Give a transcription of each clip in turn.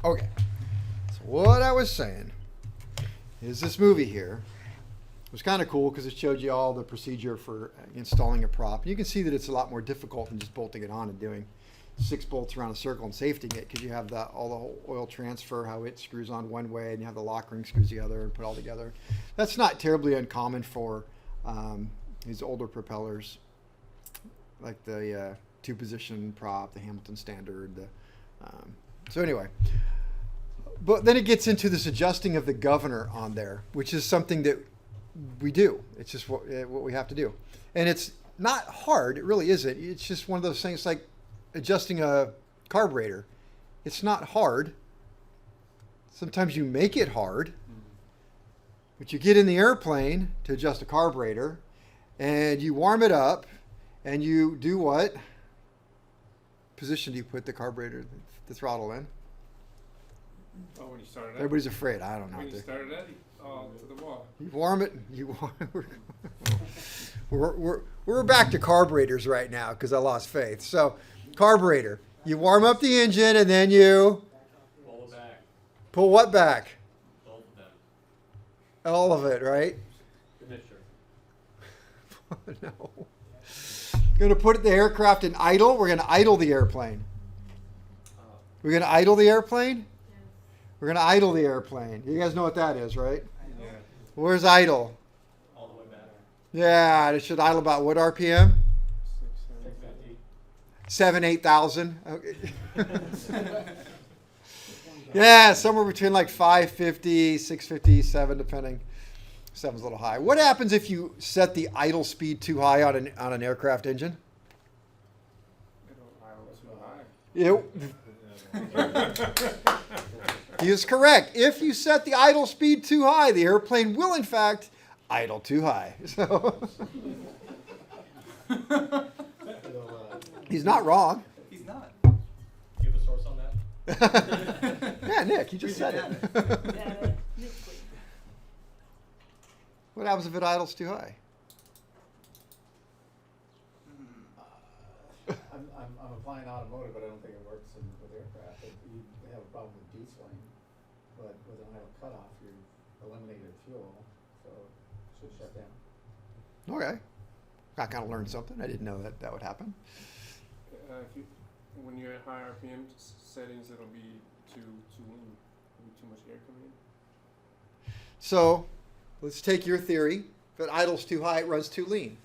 Okay. So what I was saying is this movie here was kind of cool because it showed you all the procedure for installing a prop. You can see that it's a lot more difficult than just bolting it on and doing 6 bolts around a circle and safetying it, because you have all the whole oil transfer, how it screws on one way, and you have the lock ring screws the other and put all together. That's not terribly uncommon for these older propellers, like the 2-position prop, the Hamilton Standard. So anyway, but then it gets into this adjusting of the governor on there, which is something that we do. It's just what we have to do. And it's not hard. It really isn't. It's just one of those things like adjusting a carburetor. It's not hard. Sometimes you make it hard. But you get in the airplane to adjust a carburetor, and you warm it up, and you do what? Position do you put the carburetor, the throttle in? Oh, when you started it? Everybody's afraid. I don't know. When you started it, to the wall. You warm it. We're back to carburetors right now because I lost faith. So, carburetor. You warm up the engine and then you pull it back. Pull what back? Both of them. All of it, right? The mixture. No. Going to put the aircraft in idle. We're going to idle the airplane. We're going to idle the airplane? We're going to idle the airplane. You guys know what that is, right? Yeah. Where's idle? All the way back. Yeah, it should idle about what RPM? 650. 8,000. Okay. Yeah, somewhere between like 550, 650, 7, depending. 7's a little high. What happens if you set the idle speed too high on an aircraft engine? It'll idle too high. He is correct. If you set the idle speed too high, the airplane will, in fact, idle too high. So he's not wrong. He's not. Do you have a source on that? Yeah, Nick, you just said it. What happens if it idles too high? I'm applying automotive, but I don't think it works with aircraft. You have a problem with D-swing, but with an idle cutoff, you've eliminated fuel, so it should shut down. Okay. I kind of learned something. I didn't know that would happen. When you're at high RPM settings, it'll be too lean. There'll be too much air coming in. So let's take your theory. If it idles too high, it runs too lean.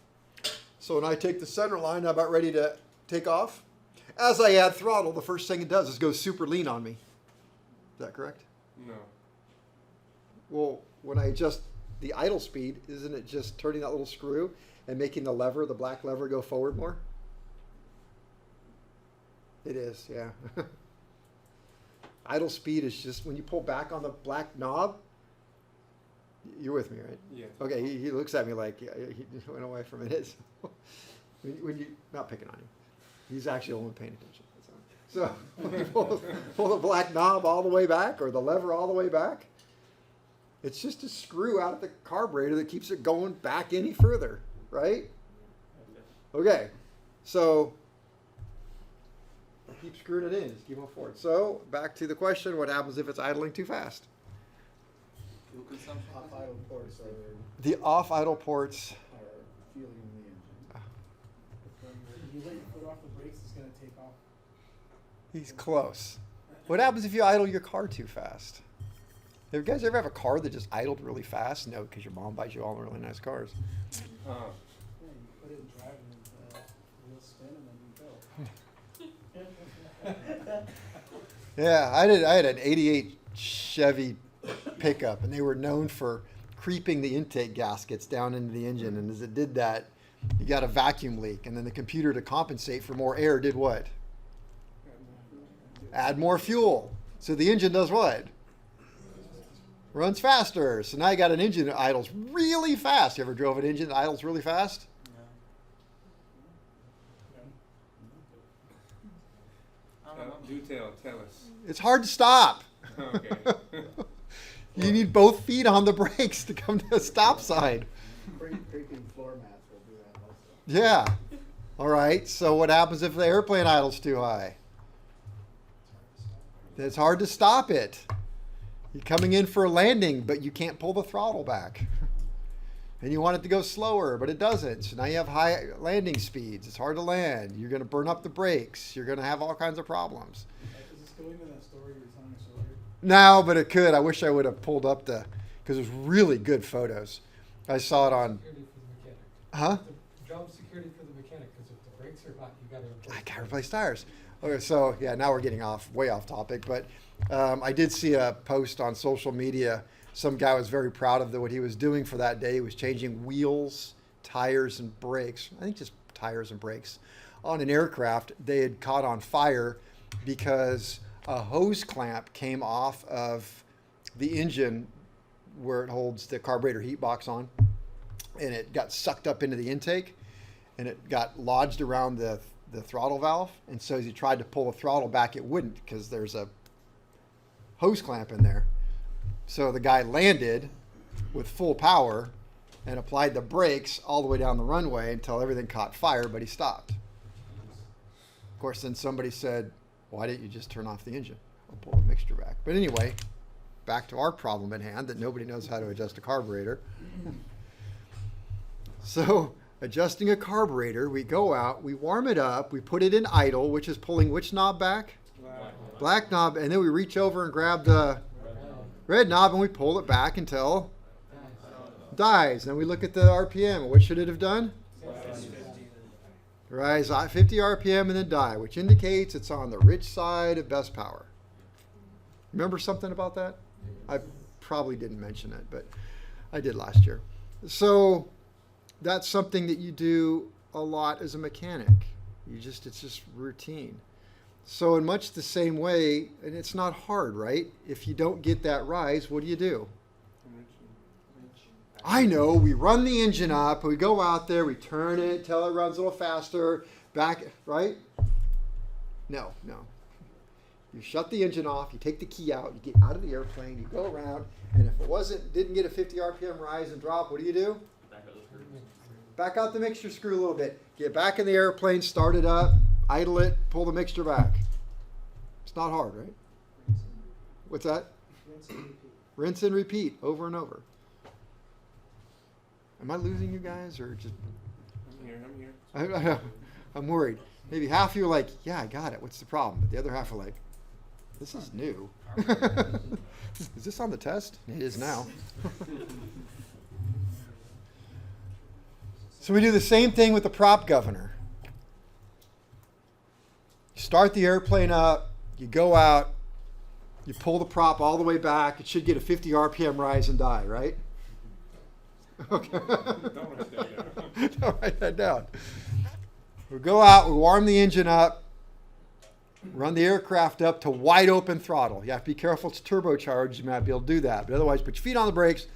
So when I take the center line, I'm about ready to take off. As I add throttle, the first thing it does is go super lean on me. Is that correct? No. Well, when I adjust the idle speed, isn't it just turning that little screw and making the lever, the black lever, go forward more? It is, yeah. Idle speed is just when you pull back on the black knob. You're with me, right? Yeah. Okay, he looks at me like he went away from it. When you not picking on him, he's actually only paying attention. So when you pull the black knob all the way back or the lever all the way back, it's just a screw out of the carburetor that keeps it going back any further, right? Okay, so keep screwing it in, just keep on forward. So back to the question: what happens if it's idling too fast? Fuel consumption. Off idle ports are The off idle ports. fueling the engine. If you let your foot off the brakes, it's going to take off. He's close. What happens if you idle your car too fast? Have you guys ever have a car that just idled really fast? No, because your mom buys you all really nice cars. Yeah, you put it in drive and wheels spin and then you go. Yeah, I had an 88 Chevy pickup, and they were known for creeping the intake gaskets down into the engine. And as it did that, you got a vacuum leak. And then the computer, to compensate for more air, did what? Add more fuel. So the engine does what? Runs faster. So now you got an engine that idles really fast. You ever drove an engine that idles really fast? Do tell us. It's hard to stop. Okay. You need both feet on the brakes to come to a stop sign. Creeping floor mats will do that also. Yeah. All right. So what happens if the airplane idles too high? It's hard to stop it. You're coming in for a landing, but you can't pull the throttle back. And you want it to go slower, but it doesn't. So now you have high landing speeds. It's hard to land. You're going to burn up the brakes. You're going to have all kinds of problems. Is this going into that story you were telling us earlier? No, but it could. I wish I would have pulled up because it was really good photos. I saw it on, Security for the mechanic. huh? The job security for the mechanic, because if the brakes are hot, you gotta replace. I gotta replace tires. Okay, so yeah, now we're getting way off topic, but I did see a post on social media. Some guy was very proud of what he was doing for that day. He was changing wheels, tires, and brakes. I think just tires and brakes on an aircraft. They had caught on fire because a hose clamp came off of the engine where it holds the carburetor heat box on, and it got sucked up into the intake, and it got lodged around the throttle valve. And so as he tried to pull the throttle back, it wouldn't because there's a hose clamp in there. So the guy landed with full power and applied the brakes all the way down the runway until everything caught fire, but he stopped. Of course, then somebody said, why didn't you just turn off the engine or pull the mixture back? But anyway, back to our problem at hand that nobody knows how to adjust a carburetor. So adjusting a carburetor, we go out, we warm it up, we put it in idle, which is pulling which knob back? Black knob, and then we reach over and grab the red knob and we pull it back until it dies. Then we look at the RPM. What should it have done? Rise 50 RPM and then die, which indicates it's on the rich side of best power. Remember something about that? I probably didn't mention it, but I did last year. So that's something that you do a lot as a mechanic. It's just routine. So in much the same way, and it's not hard, right? If you don't get that rise, what do? I know, we run the engine up, we go out there, we turn it till it runs a little faster, back, right? No. You shut the engine off, you take the key out, you get out of the airplane, you go around, and if it didn't get a 50 RPM rise and drop, what do? Back out the mixture screw a little bit. Get back in the airplane, start it up, idle it, pull the mixture back. It's not hard, right? What's that? Rinse and repeat over and over. Am I losing you guys or just? I'm here. I'm worried. Maybe half of you are like, yeah, I got it. What's the problem? But the other half are like, this is new. Is this on the test? It is now. So we do the same thing with the prop governor. You start the airplane up, you go out, you pull the prop all the way back. It should get a 50 RPM rise and die, right? Okay. Don't write that down. We go out, we warm the engine up, run the aircraft up to wide open throttle. You have to be careful, it's turbocharged, you might not be able to do that. But otherwise, put your feet on the brakes,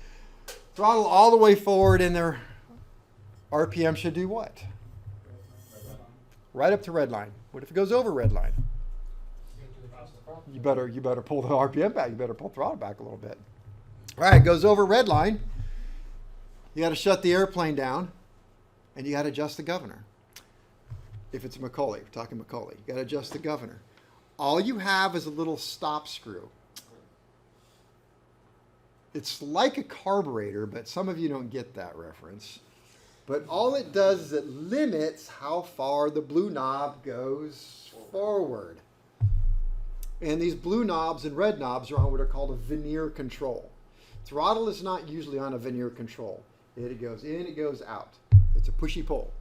throttle all the way forward, and their RPM should do what? Right up to red line. What if it goes over red line? You better pull the RPM back. You better pull the throttle back a little bit. All right, it goes over red line. You got to shut the airplane down, and you got to adjust the governor. If it's a Macaulay, we're talking Macaulay, you got to adjust the governor. All you have is a little stop screw. It's like a carburetor, but some of you don't get that reference. But all it does is it limits how far the blue knob goes forward. And these blue knobs and red knobs are on what are called a vernier control. Throttle is not usually on a vernier control. It goes in, it goes out. It's a pushy pull.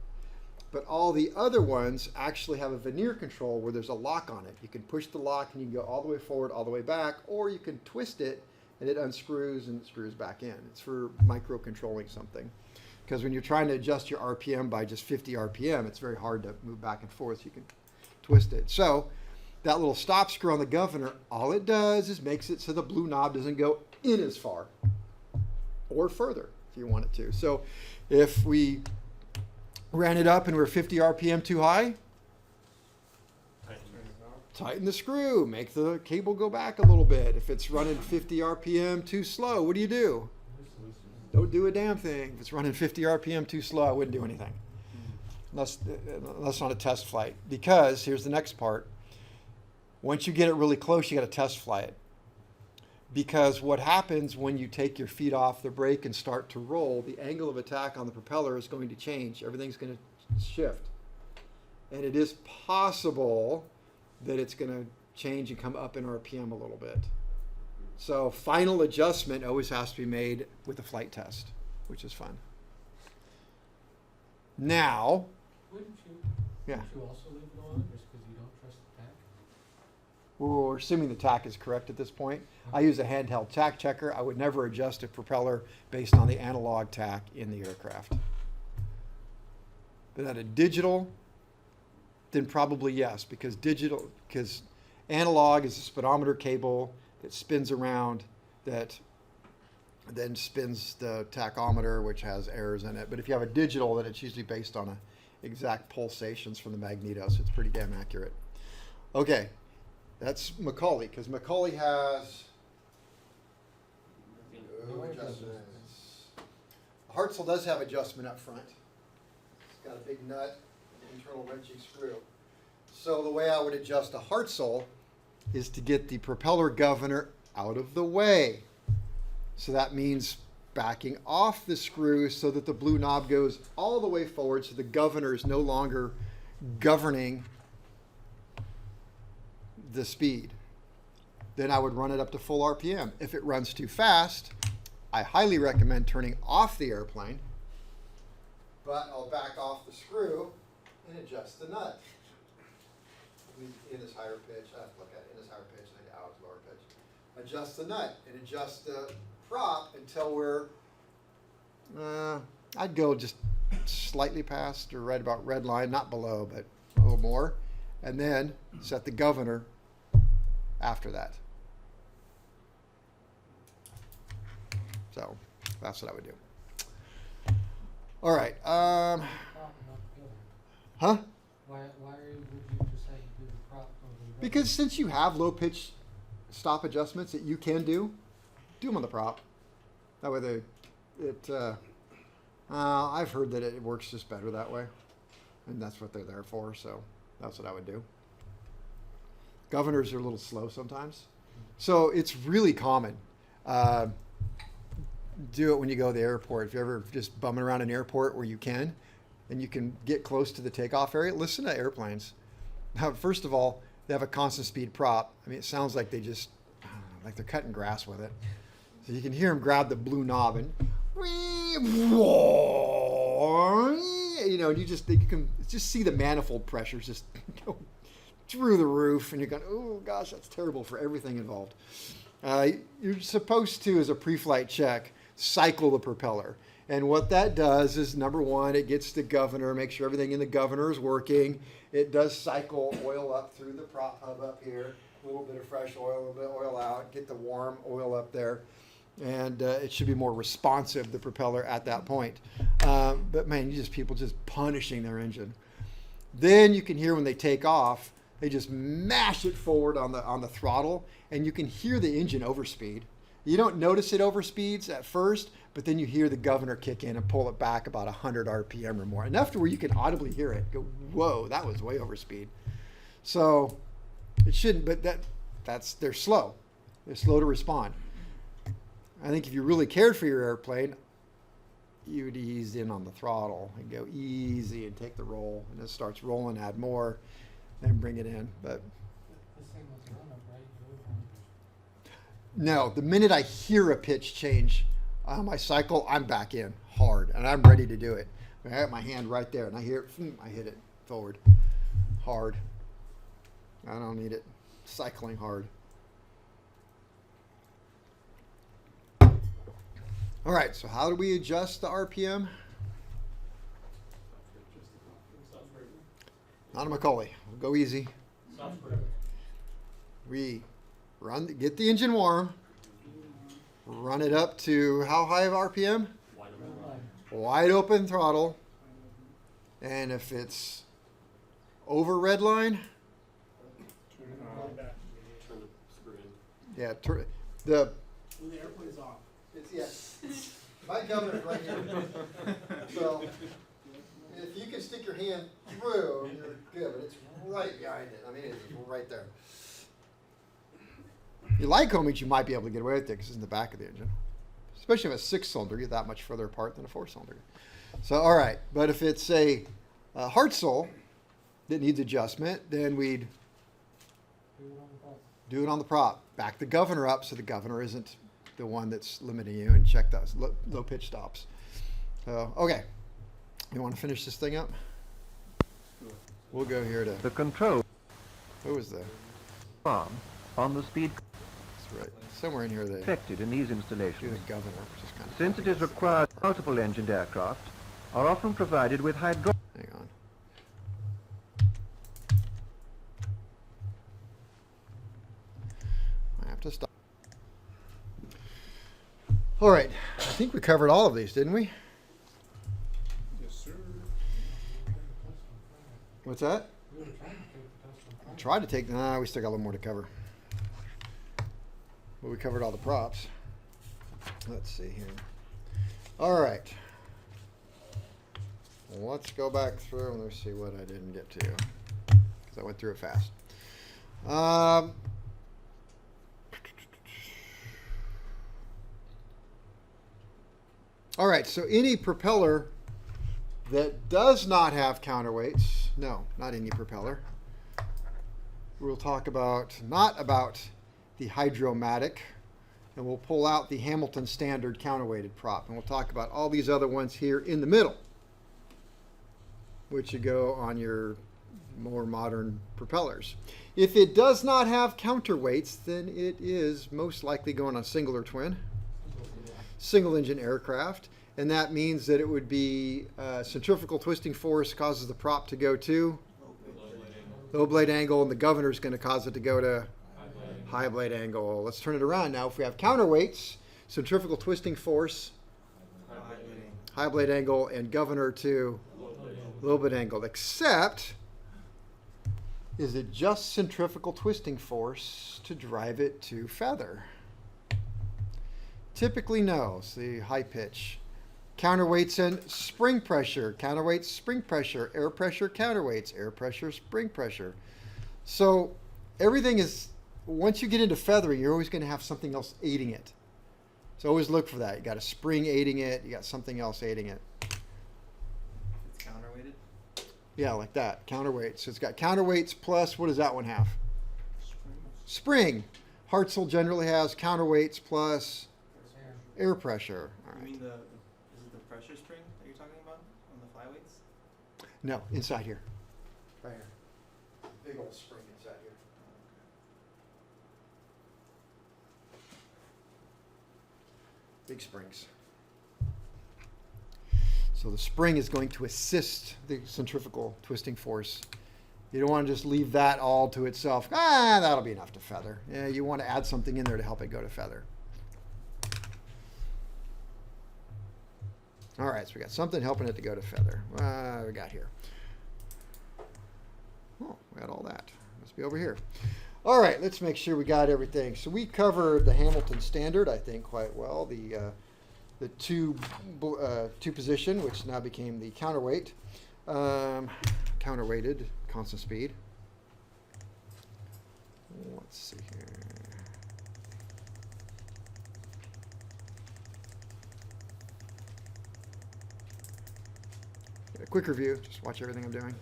But all the other ones actually have a vernier control where there's a lock on it. You can push the lock and you can go all the way forward, all the way back, or you can twist it and it unscrews and it screws back in. It's for micro controlling something. Because when you're trying to adjust your RPM by just 50 RPM, it's very hard to move back and forth. You can twist it. So that little stop screw on the governor, all it does is makes it so the blue knob doesn't go in as far or further if you want it to. So if we ran it up and we're 50 RPM too high, tighten the screw, make the cable go back a little bit. If it's running 50 RPM too slow, what do? Don't do a damn thing. If it's running 50 RPM too slow, I wouldn't do anything. Unless on a test flight. Because, here's the next part. Once you get it really close, you got to test fly it. Because what happens when you take your feet off the brake and start to roll, the angle of attack on the propeller is going to change. Everything's going to shift. And it is possible that it's going to change and come up in RPM a little bit. So final adjustment always has to be made with a flight test, which is fun. Now, Wouldn't you, yeah, wouldn't you also leave it on just because you don't trust the tack? we're assuming the tack is correct at this point. I use a handheld tack checker. I would never adjust a propeller based on the analog tack in the aircraft. But at a digital, then probably yes, because analog is a speedometer cable that spins around that then spins the tachometer, which has errors in it. But if you have a digital, then it's usually based on exact pulsations from the magneto, so it's pretty damn accurate. Okay, that's Macaulay, because Macaulay has no adjustments. Hartzell does have adjustment up front. It's got a big nut, an internal wrenching screw. So the way I would adjust a Hartzell is to get the propeller governor out of the way. So that means backing off the screw so that the blue knob goes all the way forward so the governor is no longer governing the speed. Then I would run it up to full RPM. If it runs too fast, I highly recommend turning off the airplane, but I'll back off the screw and adjust the nut. In this higher pitch, I have to look at it, in this higher pitch, and then out to lower pitch. Adjust the nut and adjust the prop until we're, I'd go just slightly past or right about red line, not below, but a little more. And then set the governor after that. So that's what I would do. All right. Prop and not the governor. Huh? Why would you just say do the prop over the governor? Because since you have low pitch stop adjustments that you can do them on the prop. That way I've heard that it works just better that way. And that's what they're there for, so that's what I would do. Governors are a little slow sometimes. So it's really common. Do it when you go to the airport. If you're ever just bumming around an airport where you can, and you can get close to the takeoff area, listen to airplanes. Now, first of all, they have a constant speed prop. I mean, it sounds like they just, like they're cutting grass with it. So you can hear them grab the blue knob and, you know, you can just see the manifold pressures just go through the roof, and you're going, oh gosh, that's terrible for everything involved. You're supposed to, as a pre-flight check, cycle the propeller. And what that does is, number one, it gets the governor, make sure everything in the governor is working. It does cycle oil up through the prop hub up here, a little bit of fresh oil, a little bit of oil out, get the warm oil up there. And it should be more responsive, the propeller, at that point. But man, people just punishing their engine. Then you can hear when they take off, they just mash it forward on the throttle, and you can hear the engine overspeed. You don't notice it overspeeds at first, but then you hear the governor kick in and pull it back about 100 RPM or more. Enough to where you can audibly hear it. Go, whoa, that was way overspeed. So it shouldn't, but they're slow. They're slow to respond. I think if you really cared for your airplane, you would ease in on the throttle and go easy and take the roll, and it starts rolling, add more, then bring it in. But The same with the run-up, right? no, the minute I hear a pitch change on my cycle, I'm back in hard, and I'm ready to do it. I have my hand right there, and I hear it, I hit it forward, hard. I don't need it cycling hard. All right, so how do we adjust the RPM? Sounds great. Not a Macaulay. We'll go easy. Sounds great. We get the engine warm, run it up to how high of RPM? Wide Red open. line. Wide open throttle. And if it's over red line, Turn the screw in. yeah, When the airplane's off. my governor's right here. So if you can stick your hand through, you're good, but it's right behind it. I mean, it's right there. You like Lycoming, you might be able to get away with it because it's in the back of the engine. Especially if it's 6-cylinder, you're that much further apart than a 4-cylinder. So, all right. But if it's a Hartzell that needs adjustment, then we'd Do it on the ball. do it on the prop. Back the governor up so the governor isn't the one that's limiting you, and check those low pitch stops. So, okay. You want to finish this thing up? We'll go here to, The control what was the, arm on the speed that's right, somewhere in here they affected in these do the installations. governor, which is kind of Since it is required, multiple engined aircraft are often provided with hydraulic. Hang on. I have to stop. All right. I think we covered all of these, didn't we? Yes, sir. What's that? We were trying to take the test on Friday. Tried to take. Nah, we still got a little more to cover. But we covered all the props. Let's see here. All right. Let's go back through and let's see what I didn't get to because I went through it fast. All right, so any propeller that does not have counterweights, no, not any propeller. We'll talk about, not about the Hydromatic, and we'll pull out the Hamilton Standard counterweighted prop, and we'll talk about all these other ones here in the middle, which you go on your more modern propellers. If it does not have counterweights, then it is most likely going on single or twin, single engine aircraft, and that means that it would be centrifugal twisting force causes the prop to go to low blade angle, and the governor is going to cause it to go to high blade angle. Let's turn it around now. If we have counterweights, centrifugal twisting force, high blade angle, and governor to low blade angle, except is it just centrifugal twisting force to drive it to feather? Typically no. See, high pitch. Counterweights and spring pressure. Counterweights, spring pressure. Air pressure, counterweights. Air pressure, spring pressure. So everything is, once you get into feathering, you're always going to have something else aiding it. So always look for that. You got a spring aiding it. You got something else aiding it. It's counterweighted. Yeah, like that. Counterweights. So it's got counterweights plus, what does that one have? Springs. Spring. Hartzell generally has counterweights plus Air. air pressure. All You right. mean is it the pressure spring that you're talking about on the flyweights? No, inside here. Right here. Big old spring inside here. Big springs. So the spring is going to assist the centrifugal twisting force. You don't want to just leave that all to itself. That'll be enough to feather. Yeah, you want to add something in there to help it go to feather. All right, so we got something helping it to go to feather. We got here. Oh, we got all that. Must be over here. All right, let's make sure we got everything. So we covered the Hamilton Standard, I think, quite well. The two position, which now became the counterweight, counterweighted constant speed. Let's see here. A quick review. Just watch everything I'm doing.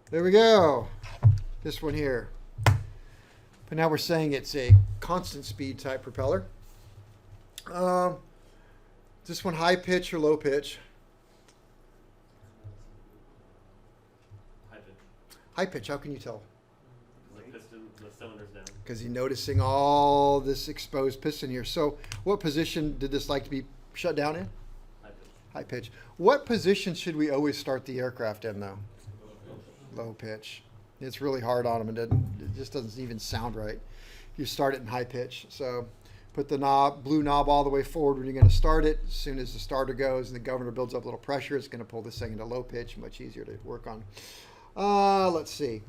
There we go. This one here. But now we're saying it's a constant speed type propeller. This one high pitch or low pitch? High pitch. High pitch. How can you tell? The piston, the cylinder's down. Because you're noticing all this exposed piston here. So what position did this like to be shut down in? High pitch. High pitch. What position should we always start the aircraft in, though? Low pitch. It's really hard on them, and it just doesn't even sound right. You start it in high pitch. So put the blue knob all the way forward when you're going to start it. As soon as the starter goes and the governor builds up a little pressure, it's going to pull this thing into low pitch, much easier to work on. Let's see.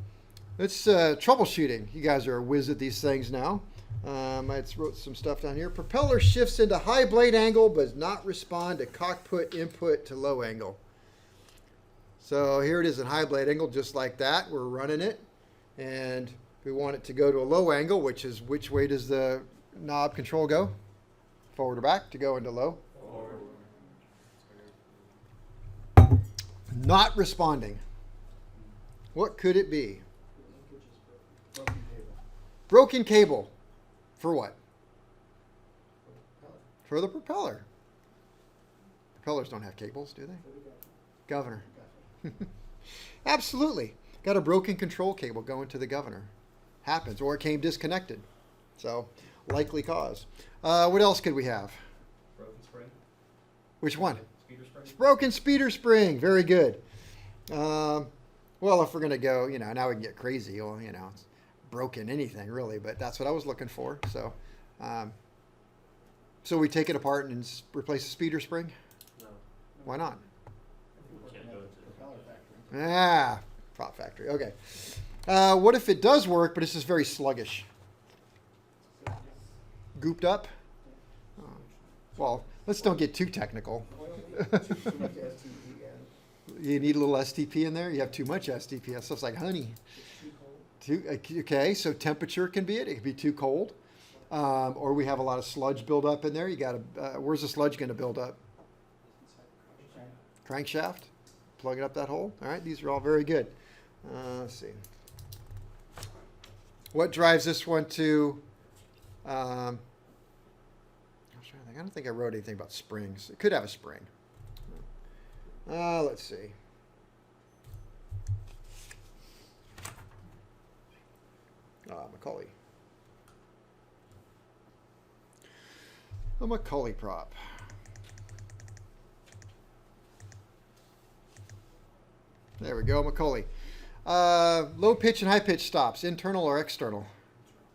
It's troubleshooting. You guys are a whiz at these things now. I wrote some stuff down here. Propeller shifts into high blade angle but does not respond to cockpit input to low angle. So here it is at high blade angle, just like that. We're running it. And we want it to go to a low angle, which is which way does the knob control go? Forward or back to go into low? Not responding. What could it be? Broken cable. Broken cable. For what? Propeller. For the propeller. Propellers don't have cables, do they? For the Governor. governor. Absolutely. Got a broken control cable going to the governor. Happens. Or it came disconnected. So, likely cause. What else could we have? Broken spring. Which one? Speeder spring. Broken speeder spring. Very good. Well, if we're going to go, now we can get crazy. Well, it's broken anything really, but that's what I was looking for. So, so we take it apart and replace the speeder spring? No. Why not? Can't go into Propeller factory. Ah, prop factory. Okay. What if it does work, but it's just very sluggish? Gooped up? Oh. Well, let's don't get too technical. Too much STP, yeah. You need a little STP in there? You have too much STP. That stuff's like honey. Too cold. Okay, so temperature can be it. It can be too cold. Or we have a lot of sludge build up in there. You got to, where's the sludge going to build up? Crankshaft? Plug it up that hole? All right, these are all very good. Let's see. What drives this one to, I was trying to think. I don't think I wrote anything about springs. It could have a spring. Let's see. Macaulay. A Macaulay prop. There we go, Macaulay. Low pitch and high pitch stops, internal or external?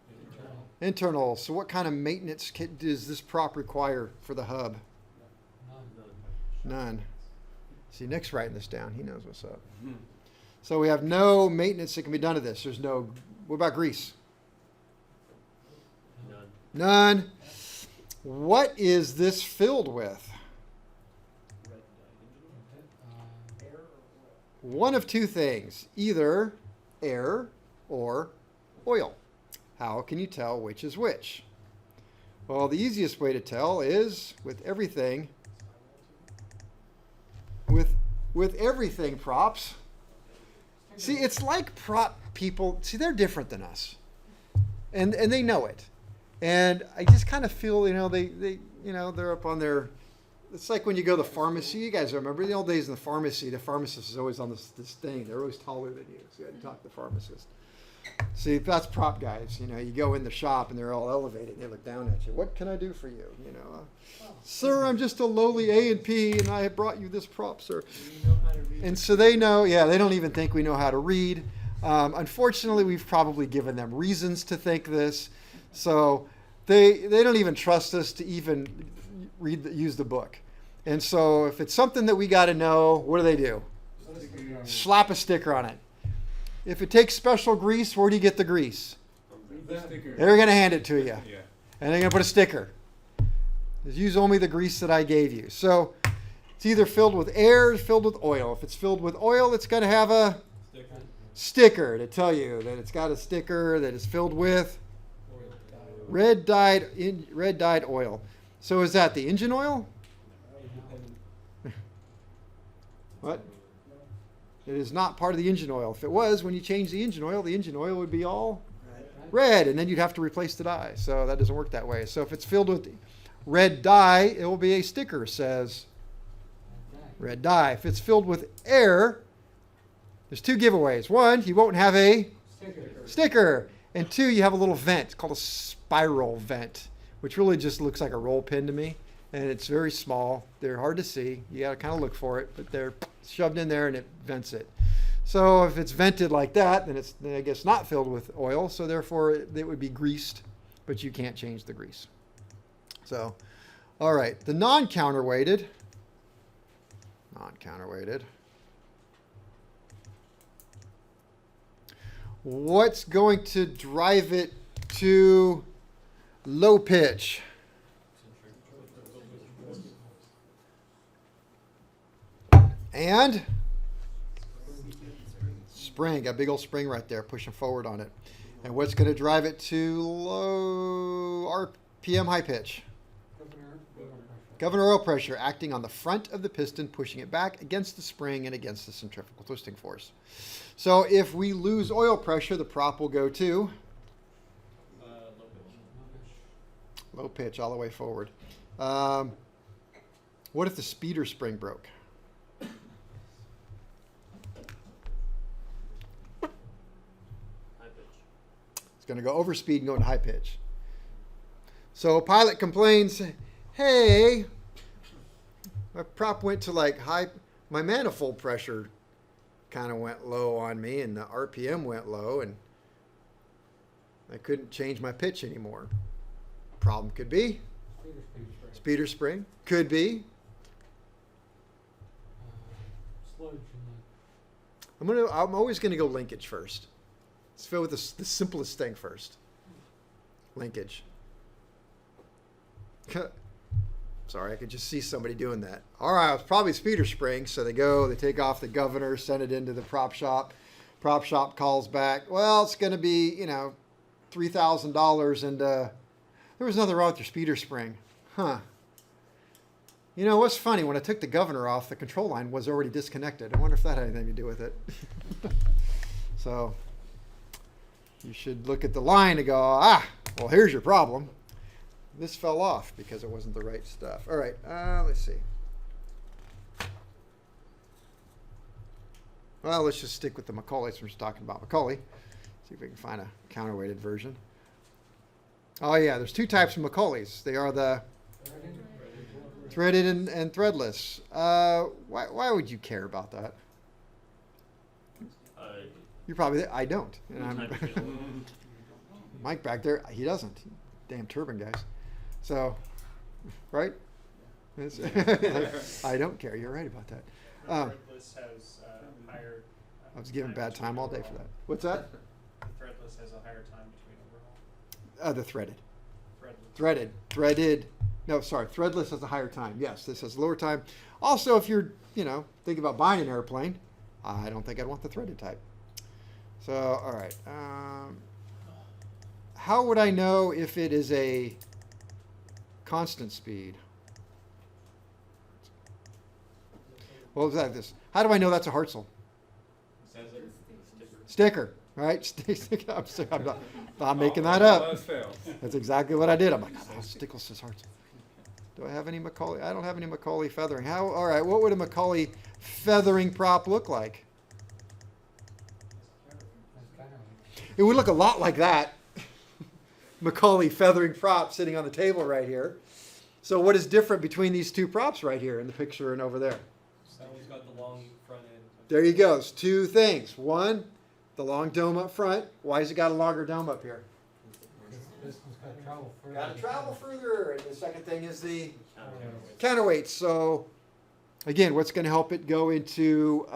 Internal. Internal. So what kind of maintenance does this prop require for the hub? None. None. See, Nick's writing this down. He knows what's up. Mhm. So we have no maintenance that can be done to this. There's no, what about grease? None. None. What is this filled with? Red dye engine. Air or One of two things, either air or oil. How can you tell which is which? Well, the easiest way to tell is with everything, with everything props. See, it's like prop people, see, they're different than us. And they know it. And I just kind of feel, they're up on their, it's like when you go to the pharmacy. You guys remember the old days in the pharmacy, the pharmacist is always on this thing. They're always taller than you. So you had to talk to the pharmacist. See, that's prop guys. You go in the shop and they're all elevated. They look down at you. What can I do for you? Sir, I'm just a lowly A&P and I have brought you this prop, sir. Do you know how to read? And so they know, they don't even think we know how to read. Unfortunately, we've probably given them reasons to think this. So they don't even trust us to even use the book. And so if it's something that we got to know, what do? Slap a sticker on it. If it takes special grease, where do you get the grease? The sticker. They're going to hand it to you. Yeah. And they're going to put a sticker. Just use only the grease that I gave you. So it's either filled with air or filled with oil. If it's filled with oil, it's going to have a sticker to tell you that it's got a sticker that is filled with red dyed oil. So is that the engine oil? What? It is not part of the engine oil. If it was, when you change the engine oil would be all red, and then you'd have to replace the dye. So that doesn't work that way. So if it's filled with red dye, it will be a sticker says red dye. If it's filled with air, there's two giveaways. One, you won't have a sticker. And two, you have a little vent. It's called a spiral vent, which really just looks like a roll pin to me. And it's very small. They're hard to see. You got to kind of look for it, but they're shoved in there and it vents it. So if it's vented like that, then it's, I guess, not filled with oil. So therefore, it would be greased, but you can't change the grease. So, all right, the non-counterweighted. What's going to drive it to low pitch? And spring, a big old spring right there pushing forward on it. And what's going to drive it to low RPM high pitch? Governor oil pressure acting on the front of the piston, pushing it back against the spring and against the centrifugal twisting force. So if we lose oil pressure, the prop will go to low pitch all the way forward. What if the speeder spring broke? It's going to go over speed and go into high pitch. So a pilot complains, hey, my prop went to like high, my manifold pressure kind of went low on me and the RPM went low and I couldn't change my pitch anymore. Problem could be speeder spring. Could be. Sludge I'm always going to go linkage first. Let's go with the simplest thing first. Linkage. Sorry, I could just see somebody doing that. All right, it's probably speeder spring. So they take off the governor, send it into the prop shop. Prop shop calls back. Well, it's going to be, $3,000, and there was nothing wrong with your speeder spring. Huh. You know, what's funny, when I took the governor off, the control line was already disconnected. I wonder if that had anything to do with it. So you should look at the line and go, well, here's your problem. This fell off because it wasn't the right stuff. All right, let's see. Well, let's just stick with the Macaulay since we're talking about Macaulay. See if we can find a counterweighted version. Oh, yeah, there's two types of Macaulays. They are the threaded and threadless. Why would you care about that? You're probably, I don't. And I'm Mike back there, he doesn't. Damn turbine guys. So, right? I don't care. You're right about that. Threadless has higher. I was giving bad time all day for that. What's that? Threadless has a higher time between overhaul. The threaded. Threadless. Threaded. No, sorry. Threadless has a higher time. Yes, this has lower time. Also, if you're, thinking about buying an airplane, I don't think I'd want the threaded type. So, all right. How would I know if it is a constant speed? What was that? This. How do I know that's a Hartzell? Sticker, right? I'm making that up. That's exactly what I did. I'm like, Stickle says Hartzell. Do I have any Macaulay? I don't have any Macaulay feathering. All right, what would a Macaulay feathering prop look like? It would look a lot like that. Macaulay feathering prop sitting on the table right here. So what is different between these two props right here in the picture and over there? That one's got the long front end. There you go. It's two things. One, the long dome up front. Why has it got a longer dome up here? This one's got to travel further. Got to travel further. And the second thing is the counterweight. So again, what's going to help it go into,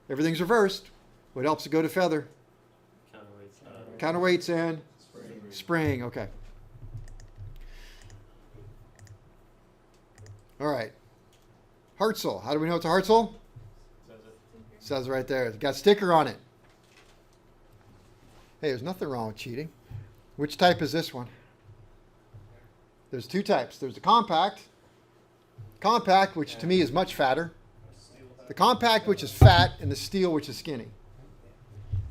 everything's reversed. What helps it go to feather? Counterweights and spring. Okay. All right. Hartzell. How do we know it's a Hartzell? Says right there. It's got a sticker on it. Hey, there's nothing wrong with cheating. Which type is this one? There's two types. There's the compact. Compact, which to me is much fatter. The compact, which is fat, and the steel, which is skinny.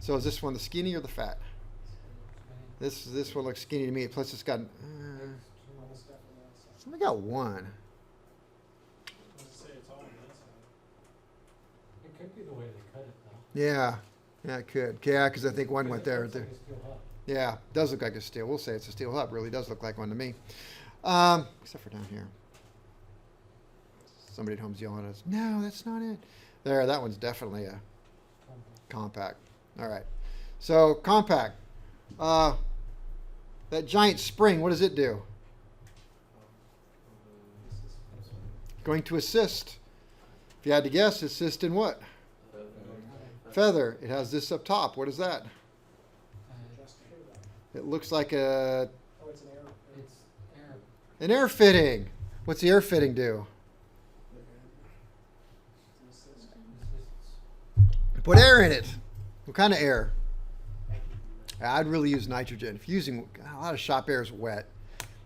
So is this one the skinny or the fat? This one looks skinny to me. Plus, it's got. It's only got one. It could be the way they cut it, though. Yeah, it could. Yeah, because I think one went there. It looks like a steel hub. Yeah, it does look like a steel. We'll say it's a steel hub. Really does look like one to me. Except for down here. Somebody at home's yelling at us. No, that's not it. There, that one's definitely a compact. All right. So compact. That giant spring, what does it do? Going to assist. If you had to guess, assist in what? Feather. It has this up top. What is that? It looks like Oh, it's an error. It's air. an air fitting. What's the air fitting do? It's just Put air in it. What kind of air? I'd really use nitrogen. If you're using a lot of shop air is wet,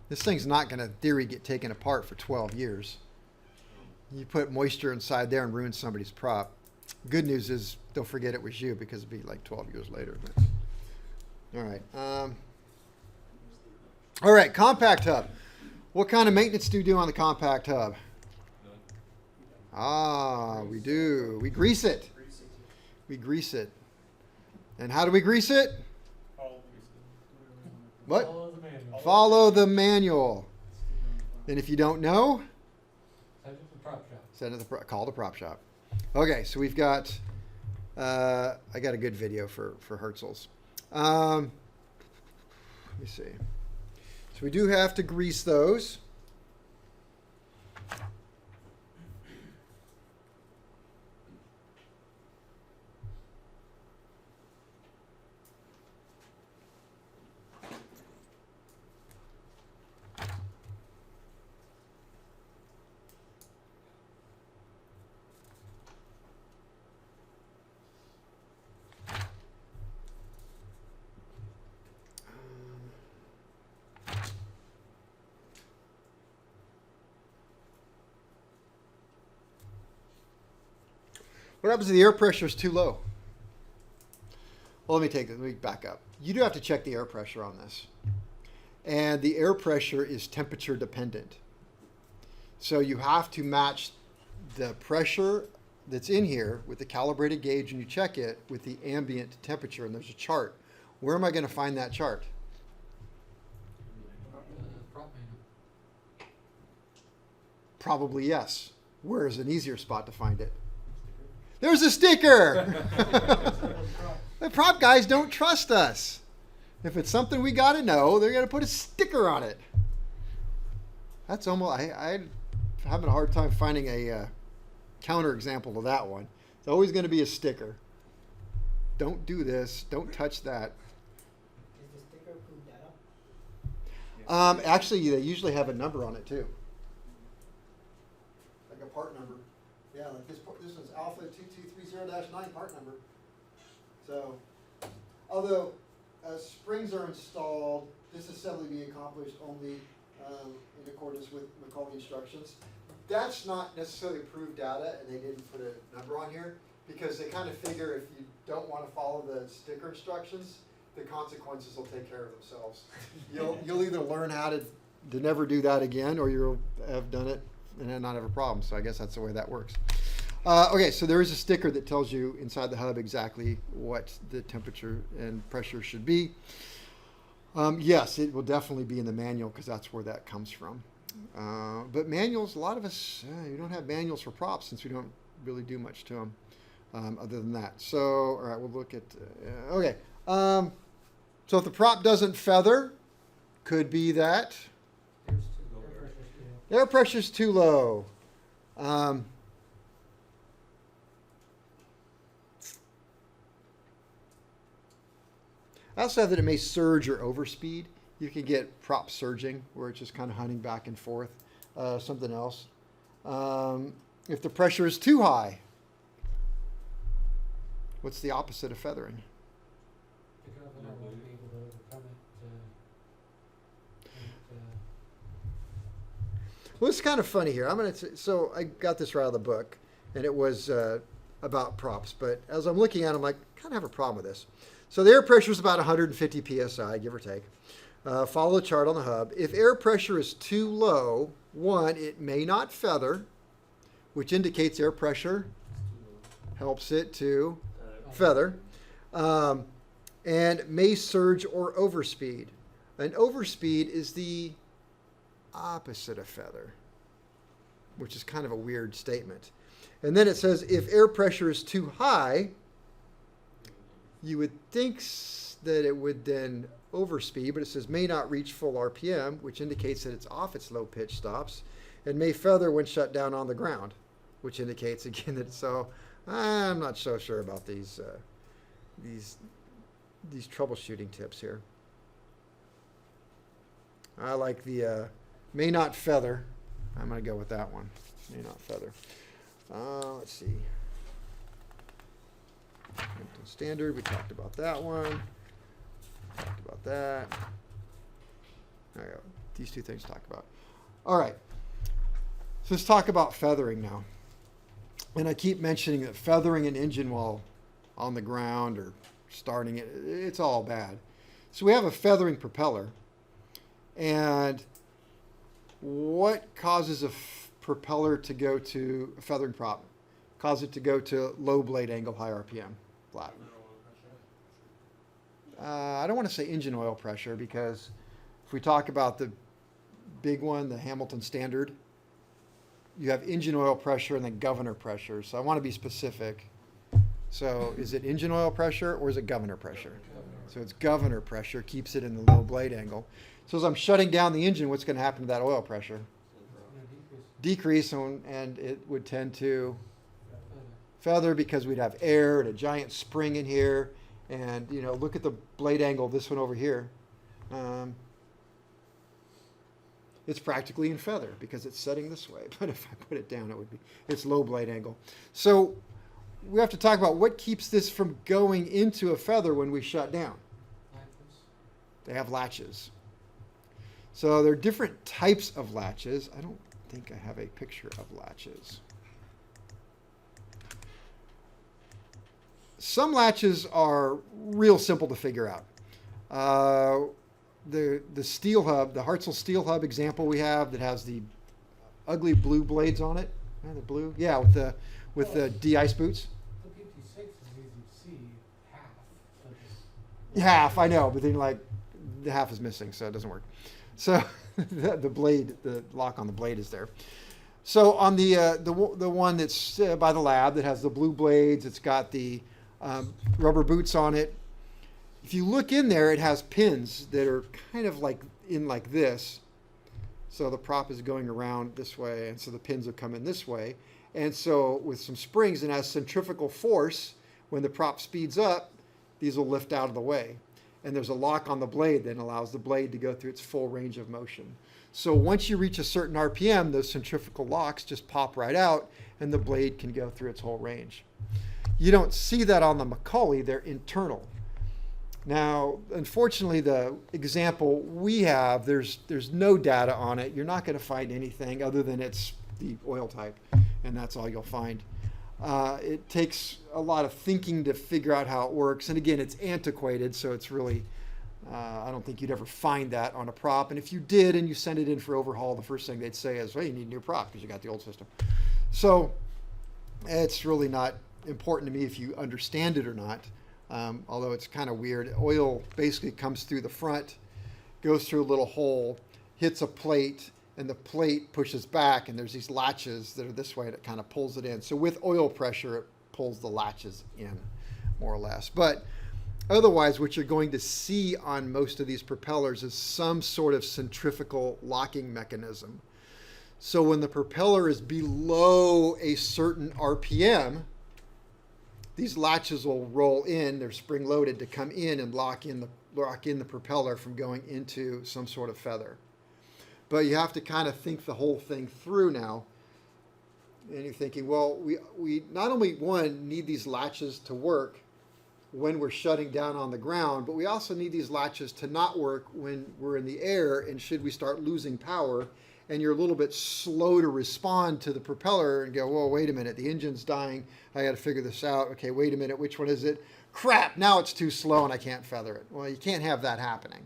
this thing's not going to, in theory, get taken apart for 12 years. You put moisture inside there and ruin somebody's prop. Good news is they'll forget it was you because it'll be like 12 years later. But. All right. All right, compact hub. What kind of maintenance do you do on the compact hub? Ah, we do. We grease it. We grease it. And how do we grease it? What? Follow the manual. Follow the manual. And if you don't know, Send it to the prop shop. send it call the prop shop. Okay, so we've got. I got a good video for Herzls. Let me see. So we do have to grease those. What happens if the air pressure is too low? Well, let me back up. You do have to check the air pressure on this. And the air pressure is temperature dependent. So you have to match the pressure that's in here with the calibrated gauge, and you check it with the ambient temperature, and there's a chart. Where am I going to find that chart? Prop manual. Probably yes. Where is an easier spot to find it? There's a sticker. The prop guys don't trust us. If it's something we got to know, they're going to put a sticker on it. That's almost, I'm having a hard time finding a counter example to that one. It's always going to be a sticker. Don't do this. Don't touch that. Is the sticker approved data? Actually, they usually have a number on it too. Like a part number. Yeah, like this is Alpha 2230-9 part number. So, although springs are installed, disassembly being accomplished only in accordance with McCall instructions. That's not necessarily approved data, and they didn't put a number on here because they kind of figure if you don't want to follow the sticker instructions, the consequences will take care of themselves. You'll either learn how to never do that again, or you'll have done it and then not have a problem. So I guess that's the way that works. Okay, so there is a sticker that tells you inside the hub exactly what the temperature and pressure should be. Yes, it will definitely be in the manual because that's where that comes from. But manuals, a lot of us, you don't have manuals for props since we don't really do much to them other than that. So, all right, we'll look at, okay. So if the prop doesn't feather, could be that air pressure's too low. I also have that it may surge or overspeed. You can get prop surging, where it's just kind of hunting back and forth. Something else. If the pressure is too high, what's the opposite of feathering? The governor won't be able to overcome it. Well, it's kind of funny here. So I got this right out of the book, and it was about props. But as I'm looking at it, I'm like, I kind of have a problem with this. So the air pressure is about 150 psi, give or take. Follow the chart on the hub. If air pressure is too low, one, it may not feather, which indicates air pressure helps it to feather, and may surge or overspeed. An overspeed is the opposite of feather, which is kind of a weird statement. And then it says if air pressure is too high, you would think that it would then overspeed, but it says may not reach full RPM, which indicates that it's off its low pitch stops, and may feather when shut down on the ground, which indicates again that so I'm not so sure about these troubleshooting tips here. I like the may not feather. I'm going to go with that one. May not feather. Let's see. Hamilton Standard, we talked about that one. Talked about that. There we go. These two things to talk about. All right. So let's talk about feathering now. And I keep mentioning that feathering an engine while on the ground or starting it, it's all bad. So we have a feathering propeller. And what causes a propeller to go to a feathering prop? Cause it to go to low blade angle, high RPM, flat. I don't want to say engine oil pressure because if we talk about the big one, the Hamilton Standard, you have engine oil pressure and then governor pressure. So I want to be specific. So is it engine oil pressure or is it governor pressure? So it's governor pressure keeps it in the low blade angle. So as I'm shutting down the engine, what's going to happen to that oil pressure? Decrease, and it would tend to feather because we'd have air and a giant spring in here. And, you know, look at the blade angle, this one over here. It's practically in feather because it's setting this way. But if I put it down, it's low blade angle. So we have to talk about what keeps this from going into a feather when we shut down. They have latches. So there are different types of latches. I don't think I have a picture of latches. Some latches are real simple to figure out. The steel hub, the Hartzell steel hub example we have that has the ugly blue blades on it. The blue, yeah, with the de-ice boots. The PT6 is easy to see half. Half, I know, but then like the half is missing, so it doesn't work. So the blade, the lock on the blade is there. So on the one that's by the lab that has the blue blades, it's got the rubber boots on it. If you look in there, it has pins that are kind of like this. So the prop is going around this way, and so the pins will come in this way. And so with some springs and as centrifugal force, when the prop speeds up, these will lift out of the way. And there's a lock on the blade that allows the blade to go through its full range of motion. So once you reach a certain RPM, those centrifugal locks just pop right out, and the blade can go through its whole range. You don't see that on the Macaulay, they're internal. Now, unfortunately, the example we have, there's no data on it. You're not going to find anything other than it's the oil type, and that's all you'll find. It takes a lot of thinking to figure out how it works. And again, it's antiquated, so it's really, I don't think you'd ever find that on a prop. And if you did and you send it in for overhaul, the first thing they'd say is, well, you need a new prop because you got the old system. So it's really not important to me if you understand it or not. Although it's kind of weird. Oil basically comes through the front, goes through a little hole, hits a plate, and the plate pushes back, and there's these latches that are this way, and it kind of pulls it in. So with oil pressure, it pulls the latches in, more or less. But otherwise, what you're going to see on most of these propellers is some sort of centrifugal locking mechanism. So when the propeller is below a certain RPM, these latches will roll in, they're spring loaded to come in and lock in the propeller from going into some sort of feather. But you have to kind of think the whole thing through now. And you're thinking, well, we not only, one, need these latches to work when we're shutting down on the ground, but we also need these latches to not work when we're in the air, and should we start losing power and you're a little bit slow to respond to the propeller and go, whoa, wait a minute, the engine's dying, I got to figure this out. Okay, wait a minute, which one is it? Crap, now it's too slow and I can't feather it. Well, you can't have that happening.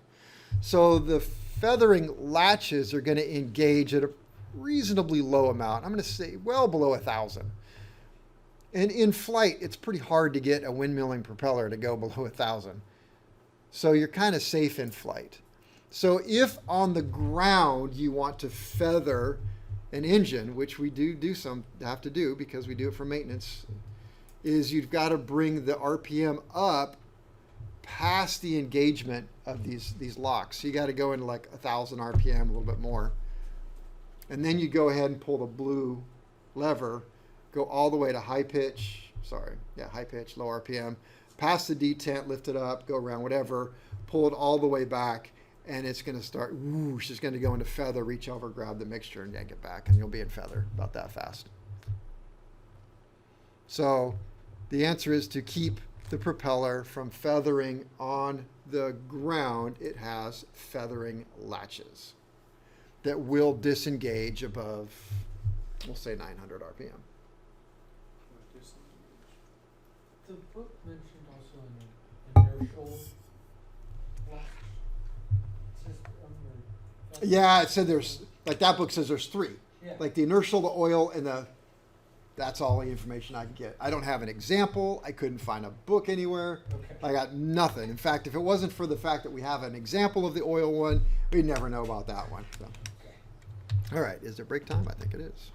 So the feathering latches are going to engage at a reasonably low amount. I'm going to say well below 1,000. And in flight, it's pretty hard to get a windmilling propeller to go below 1,000. So you're kind of safe in flight. So if on the ground you want to feather an engine, which we have to do because we do it for maintenance, is you've got to bring the RPM up past the engagement of these locks. So you got to go into like 1,000 RPM, a little bit more. And then you go ahead and pull the blue lever, go all the way to high pitch, low RPM, past the detent, lift it up, go around, whatever, pull it all the way back, and it's going to start, whoosh, it's going to go into feather, reach over, grab the mixture, and yank it back, and you'll be in feather about that fast. So the answer is to keep the propeller from feathering on the ground, it has feathering latches that will disengage above, we'll say 900 RPM. Or disengage. The book mentioned also an inertial latch. It says on your. Yeah, it said there's, like that book says there's three. Yeah. Like the inertial, the oil, and that's all the information I can get. I don't have an example. I couldn't find a book anywhere. Okay. I got nothing. In fact, if it wasn't for the fact that we have an example of the oil one, we'd never know about that one. So. All right, is there break time? I think it is.